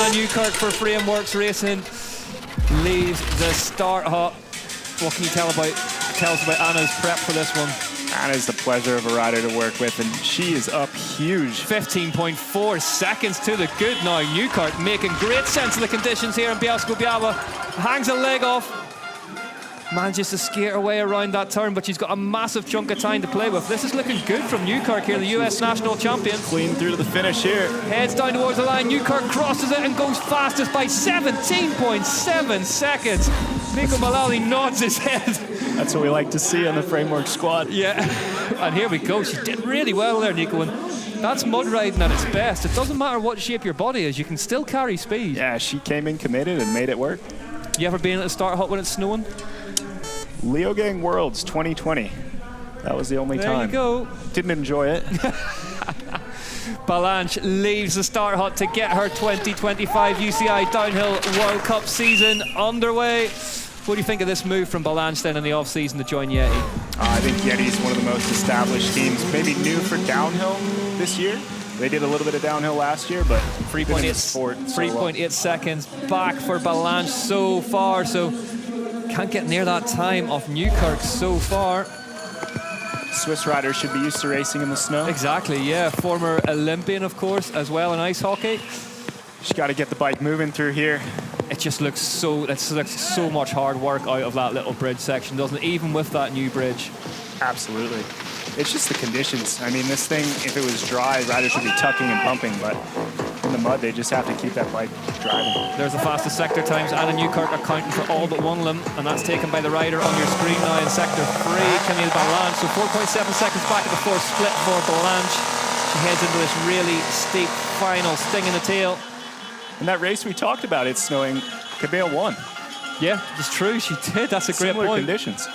Anna Newkirk for Frameworks Racing leaves the start hut. What can you tell us about Anna's prep for this one? Anna's the pleasure of a rider to work with, and she is up huge. 15.4 seconds to the good now. Newkirk making great sense of the conditions here in Bielsko-Biała. Hangs a leg off. Manages to skate her way around that turn, but she's got a massive chunk of time to play with. This is looking good from Newkirk here, the US national champion. Clean through to the finish here. Heads down towards the line. Newkirk crosses it and goes fastest by 17.7 seconds. Nico Malali nods his head. That's what we like to see on the Framework squad. Yeah, and here we go. She did really well there, Nico. And that's mud riding at its best. It doesn't matter what shape your body is, you can still carry speed. Yeah, she came in committed and made it work. You ever been at the start hut when it's snowing? Leogang Worlds 2020. That was the only time. There you go. Didn't enjoy it. Balanche leaves the start hut to get her 2025 UCI Downhill World Cup season underway. What do you think of this move from Balanche then in the off-season to join Yeti? I think Yeti's one of the most established teams, maybe new for downhill this year. They did a little bit of downhill last year, but 3.8 seconds back for Balanche so far, so can't get near that time of Newkirk so far. Swiss riders should be used to racing in the snow. Exactly, yeah. Former Olympian, of course, as well in ice hockey. She's got to get the bike moving through here. It just looks so much hard work out of that little bridge section, doesn't it? Even with that new bridge. Absolutely. It's just the conditions. I mean, this thing, if it was dry, riders would be tucking and pumping, but in the mud, they just have to keep that bike driving. There's the fastest sector times. Anna Newkirk accounting for all but one of them, and that's taken by the rider on your screen now in sector 3, Camille Balanche. So 4.7 seconds back at the fourth split for Balanche. She heads into this really steep final, sting in the tail. In that race we talked about, it's snowing. Camille won. Yeah, it's true. She did. That's a great point. Similar conditions.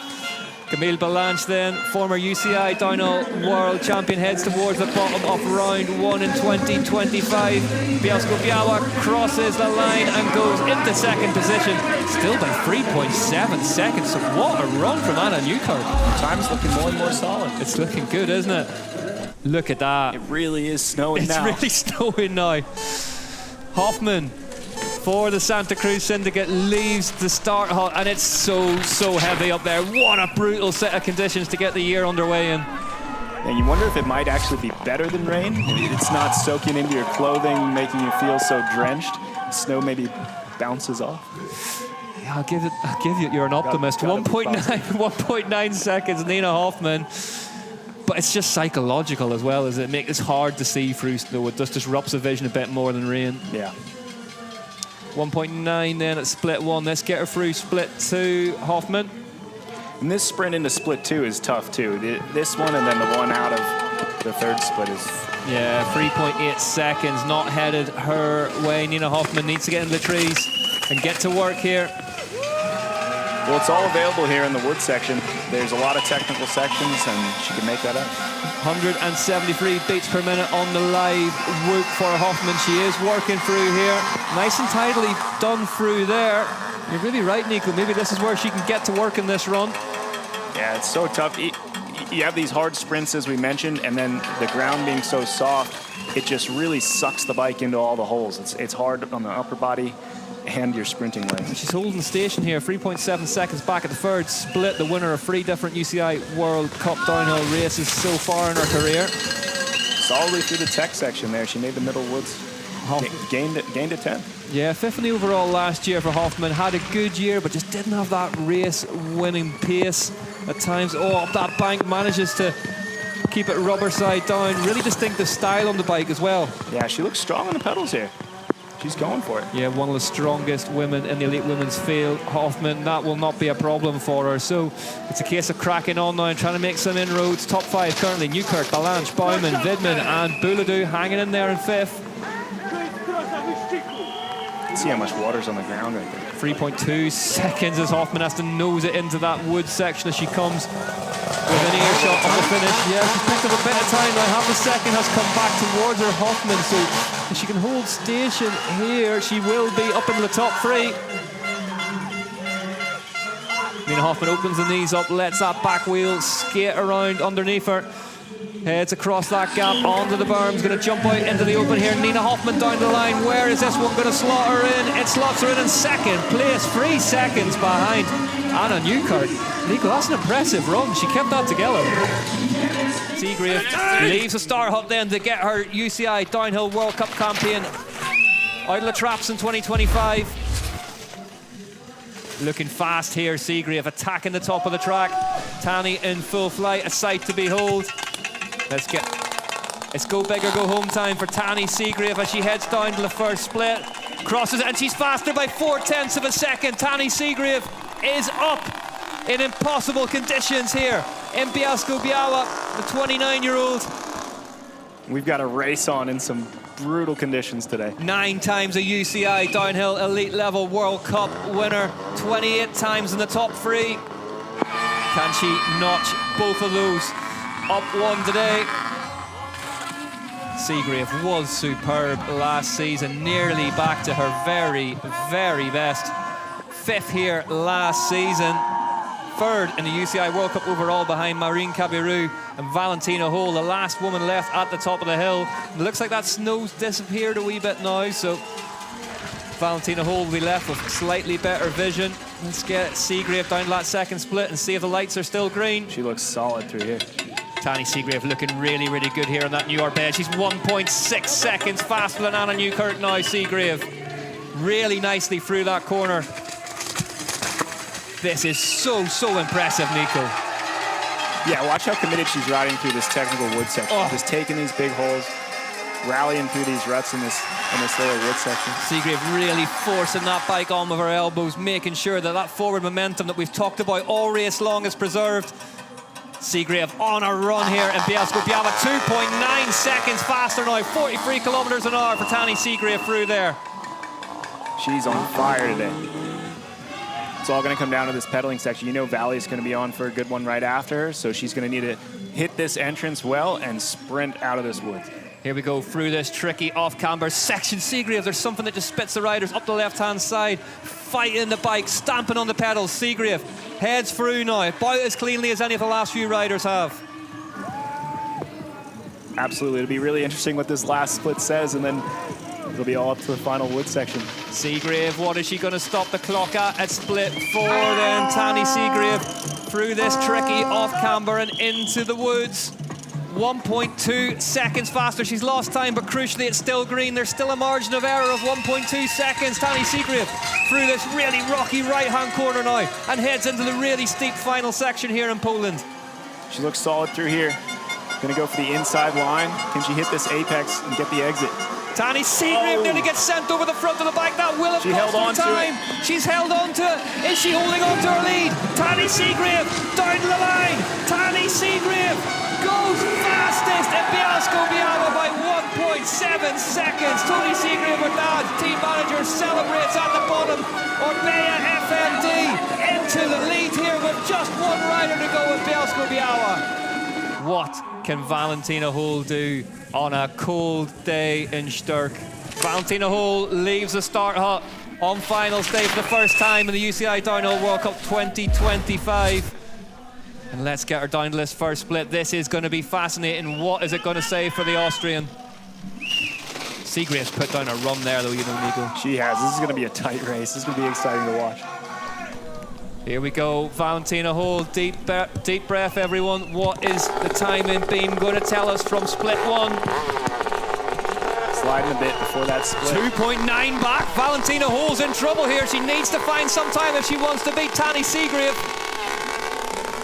Camille Balanche then, former UCI Downhill World Champion, heads towards the bottom of round 1 in 2025. Bielsko-Biała crosses the line and goes into second position, still by 3.7 seconds. So what a run from Anna Newkirk. Time's looking more and more solid. It's looking good, isn't it? Look at that. It really is snowing now. It's really snowing now. Hoffman for the Santa Cruz Syndicate leaves the start hut, and it's so heavy up there. What a brutal set of conditions to get the year underway in. And you wonder if it might actually be better than rain. It's not soaking into your clothing, making you feel so drenched. Snow maybe bounces off. Yeah, I'll give you. You're an optimist. 1.9 seconds, Nina Hoffman. But it's just psychological as well, as it makes it hard to see through snow. It just disrupts the vision a bit more than rain. Yeah. 1.9 then at split 1. Let's get her through split 2, Hoffman. And this sprint into split 2 is tough too. This one and then the one out of the third split is... Yeah, 3.8 seconds, not headed her way. Nina Hoffman needs to get into the trees and get to work here. Well, it's all available here in the wood section. There's a lot of technical sections, and she can make that up. 173 beats per minute on the live whoop for Hoffman. She is working through here. Nice and tidily done through there. You're really right, Nico. Maybe this is where she can get to work in this run. Yeah, it's so tough. You have these hard sprints, as we mentioned, and then the ground being so soft, it just really sucks the bike into all the holes. It's hard on the upper body and your sprinting leg. She's holding station here, 3.7 seconds back at the third split, the winner of 3 different UCI World Cup downhill races so far in her career. Solidly through the tech section there. She made the middle woods. Gained a 10. Yeah, 5th in the overall last year for Hoffman. Had a good year, but just didn't have that race-winning pace at times. Oh, up that bank, manages to keep it rubber side down. Really distinctive style on the bike as well. Yeah, she looks strong on the pedals here. She's going for it. Yeah, one of the strongest women in the elite women's field, Hoffman. That will not be a problem for her. So it's a case of cracking on now and trying to make some inroads. Top 5 currently: Newkirk, Balanche, Baumann, Vidman, and Bouladou hanging in there in 5th. See how much water's on the ground right there. 3.2 seconds as Hoffman has to nose it into that wood section as she comes with an earshot on the finish. Yeah, she's picked up a bit of time now. Half a second has come back towards her, Hoffman. So if she can hold station here, she will be up into the top 3. Nina Hoffman opens the knees up, lets that back wheel skate around underneath her. Heads across that gap onto the berms, going to jump out into the open here. Nina Hoffman down the line. Where is this one going to slot her in? It slots her in second place, 3 seconds behind Anna Newkirk. Nico, that's an impressive run. She kept that together. Seagrave leaves the start hut then to get her UCI Downhill World Cup campaign out of the traps in 2025. Looking fast here, Seagrave attacking the top of the track. Tahnee in full flight, a sight to behold. It's go big or go home time for Tahnee Seagrave as she heads down to the first split. Crosses it and she's faster by 0.4 of a second. Tahnee Seagrave is up in impossible conditions here in Bielsko-Biała, the 29-year-old. We've got a race on in some brutal conditions today. 9 times a UCI Downhill Elite Level World Cup winner, 28 times in the top 3. Can she notch both of those up one today? Seagrave was superb last season, nearly back to her very, very best. 5th here last season. 3rd in the UCI World Cup overall behind Marine Cabirou and Valentina Höll, the last woman left at the top of the hill. It looks like that snow's disappeared a wee bit now, so Valentina Höll will be left with slightly better vision. Let's get Seagrave down to that second split and see if the lights are still green. She looks solid through here. Tahnee Seagrave looking really, really good here on that New York bed. She's 1.6 seconds faster than Anna Newkirk now, Seagrave. Really nicely through that corner. This is so impressive, Nico. Yeah, watch how committed she's riding through this technical wood section. Oh. Just taking these big holes, rallying through these ruts in this lower wood section. Seagrave really forcing that bike on with her elbows, making sure that that forward momentum that we've talked about all race long is preserved. Seagrave on a run here in Bielsko-Biała, 2.9 seconds faster now, 43 kilometers an hour for Tahnee Seagrave through there. She's on fire today. It's all going to come down to this pedaling section. You know Valley's going to be on for a good one right after her, so she's going to need to hit this entrance well and sprint out of this woods. Here we go through this tricky off-camber section. Seagrave, there's something that just spits the riders up the left-hand side, fighting the bike, stamping on the pedals. Seagrave heads through now, about as cleanly as any of the last few riders have. Absolutely, it'll be really interesting what this last split says, and then it'll be all up to the final wood section. Seagrave, what is she going to stop the clock at split 4 then? Tahnee Seagrave through this tricky off-camber and into the woods. 1.2 seconds faster. She's lost time, but crucially, it's still green. There's still a margin of error of 1.2 seconds. Tahnee Seagrave through this really rocky right-hand corner now and heads into the really steep final section here in Poland. She looks solid through here. Gonna go for the inside line. Can she hit this apex and get the exit? Tahnee Seagrave nearly gets sent over the front of the bike. That will have cost her time. She's held on to it. Is she holding on to her lead? Tahnee Seagrave down the line. Tahnee Seagrave goes fastest at Bielsko-Biała by 1.7 seconds. Tony Seagrave, her dad, team manager, celebrates at the bottom. Orbea FMD into the lead here with just one rider to go at Bielsko-Biała. What can Valentina Höll do on a cold day in Newkirk? Valentina Höll leaves the start hut on finals day for the first time in the UCI Downhill World Cup 2025. And let's get her down to this first split. This is going to be fascinating. What is it going to say for the Austrian? Seagrave's put down a run there, though, you know, Nico. She has. This is going to be a tight race. This is going to be exciting to watch. Here we go, Valentina Höll, deep breath, everyone. What is the timing beam going to tell us from split 1? Sliding a bit before that split. 2.9 back. Valentina Höll's in trouble here. She needs to find some time if she wants to beat Tahnee Seagrave.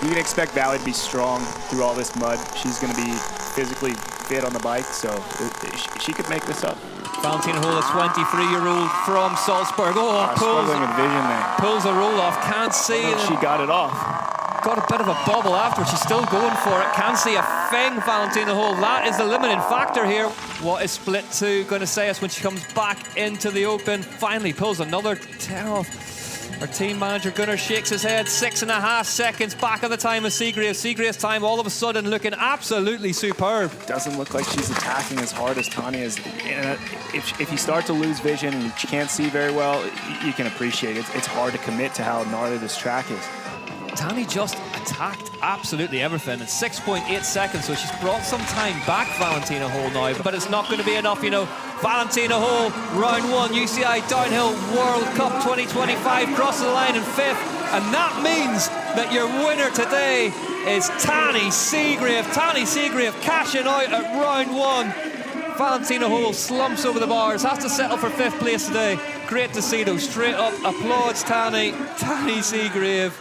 You can expect Valley to be strong through all this mud. She's going to be physically fit on the bike, so she could make this up. Valentina Höll, a 23-year-old from Salzburg. Struggling with vision there. Pulls a roll off, can't see. She got it off. Got a bit of a bobble afterwards. She's still going for it. Can't see a thing, Valentina Höll. That is the limiting factor here. What is split 2 going to say us when she comes back into the open? Finally pulls another 10 off. Our team manager Gunnar shakes his head. 6.5 seconds back of the time of Seagrave. Seagrave's time all of a sudden looking absolutely superb. Doesn't look like she's attacking as hard as Tahnee is. If you start to lose vision and you can't see very well, you can appreciate it. It's hard to commit to how gnarly this track is. Tahnee just attacked absolutely everything in 6.8 seconds, so she's brought some time back, Valentina Höll now, but it's not going to be enough, you know. Valentina Höll, round 1, UCI Downhill World Cup 2025, crosses the line in 5th, and that means that your winner today is Tahnee Seagrave. Tahnee Seagrave cashing out at round 1. Valentina Höll slumps over the bars, has to settle for 5th place today. Great to see though, straight up applauds Tahnee. Tahnee Seagrave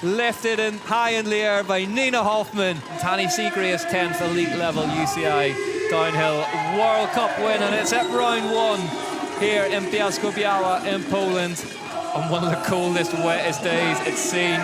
lifted in high in the air by Nina Hoffman. Tahnee Seagrave's 10th elite level UCI Downhill World Cup win, and it's at round 1 here in Bielsko-Biała in Poland on one of the coldest, wettest days it's seen.